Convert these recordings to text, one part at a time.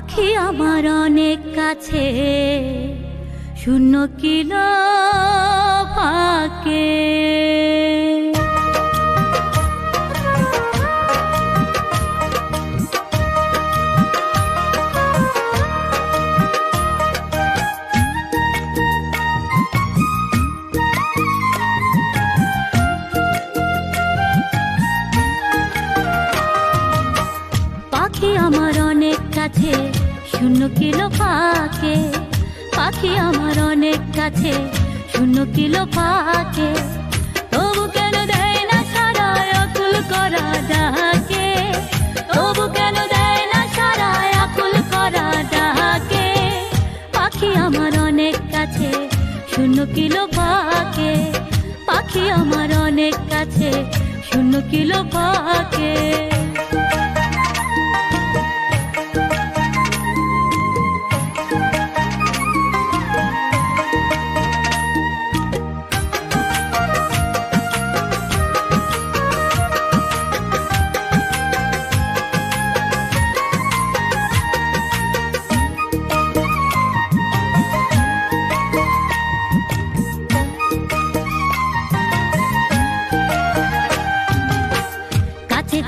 পাখি আমার অনেক কাছে, শূন্য কিলো ফাঁকে। পাখি আমার অনেক কাছে, শূন্য কিলো ফাঁকে। পাখি আমার অনেক কাছে, শূন্য কিলো ফাঁকে। তবু কেন দেয় না সারা আকুল করা ডাকে, তবু কেন দেয় না সারা আকুল করা ডাকে। পাখি আমার অনেক কাছে, শূন্য কিলো ফাঁকে। পাখি আমার অনেক কাছে, শূন্য কিলো ফাঁকে।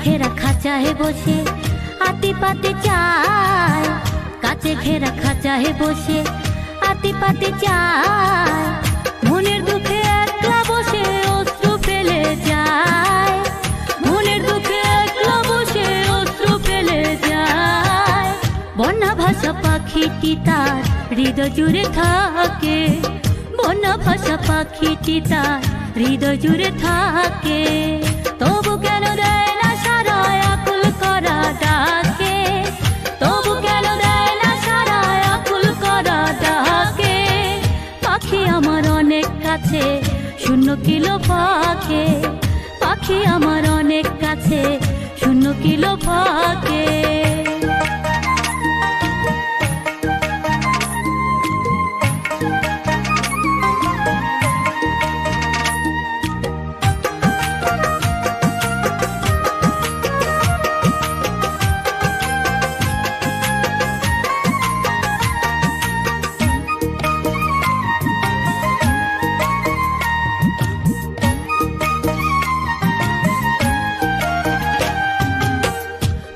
ঘেরা খাঁচায় বসে আতি পাতে চায়, কাছে ঘেরা খাঁচায় বসে আতি পাতে চায়। মনের দুঃখে একলা বসে অশ্রু ফেলে যায়, মনের দুঃখে একলা বসে অশ্রু ফেলে যায়। বন্যা ভাষা পাখিটি তার হৃদয় জুড়ে থাকে, বন্যা ভাষা পাখিটি তার হৃদয় জুড়ে থাকে। তবু কেন দেয় না সারা আকুল করা ডাকে, তবু কেন দেয় না সারা আকুল করা ডাকে। পাখি আমার অনেক কাছে, শূন্য কিলো ফাঁকে। পাখি আমার অনেক কাছে, শূন্য কিলো ফাঁকে।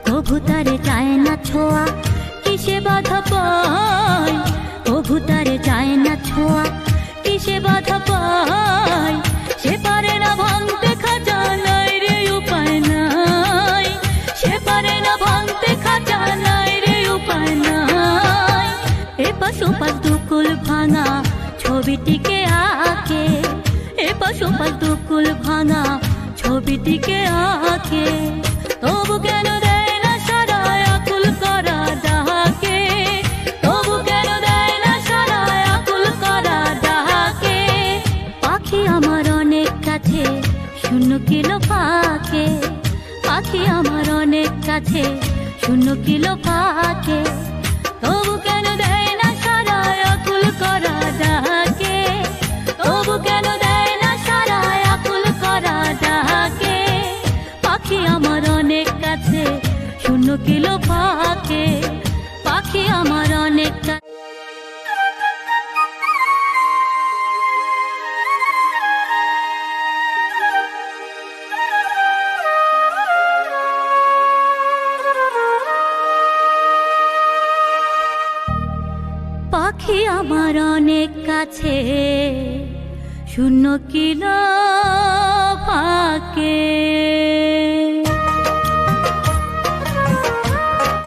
প্রভু তারে চায় না ছোঁয়া, কিসে বাধা পায়। প্রভু তারে চায় না ছোঁয়া, কিসে বাধা পায়। সে পারে না ভাঙতে খাঁচা, নাই রে উপায় নাই। সে পারে না ভাঙতে খাঁচা, নাই রে উপায় নাই। এপাশ ওপাশ দুকুল ভাঙা ছবিটিকে আঁকে, এপাশ ওপাশ দুকুল ভাঙা ছবিটিকে আঁকে। তবু কেন দেয় না সারা আকুল করা ডাকে, তবু কেন দেয় না সারা আকুল করা ডাকে। পাখি আমার অনেক কাছে, শূন্য কিলো ফাঁকে। পাখি আমার অনেক কাছে, শূন্য কিলো ফাঁকে। তবু কেন দেয় না সারা আকুল করা ডাকে, তবু কেন দেয় না সারা আকুল করা ডাকে। পাখি আমার অনেক কাছে, শূন্য কিলো ফাঁকে। পাখি আমার অনেক কাছে। পাখি আমার অনেক কাছে, শূন্য কিলো ফাঁকে।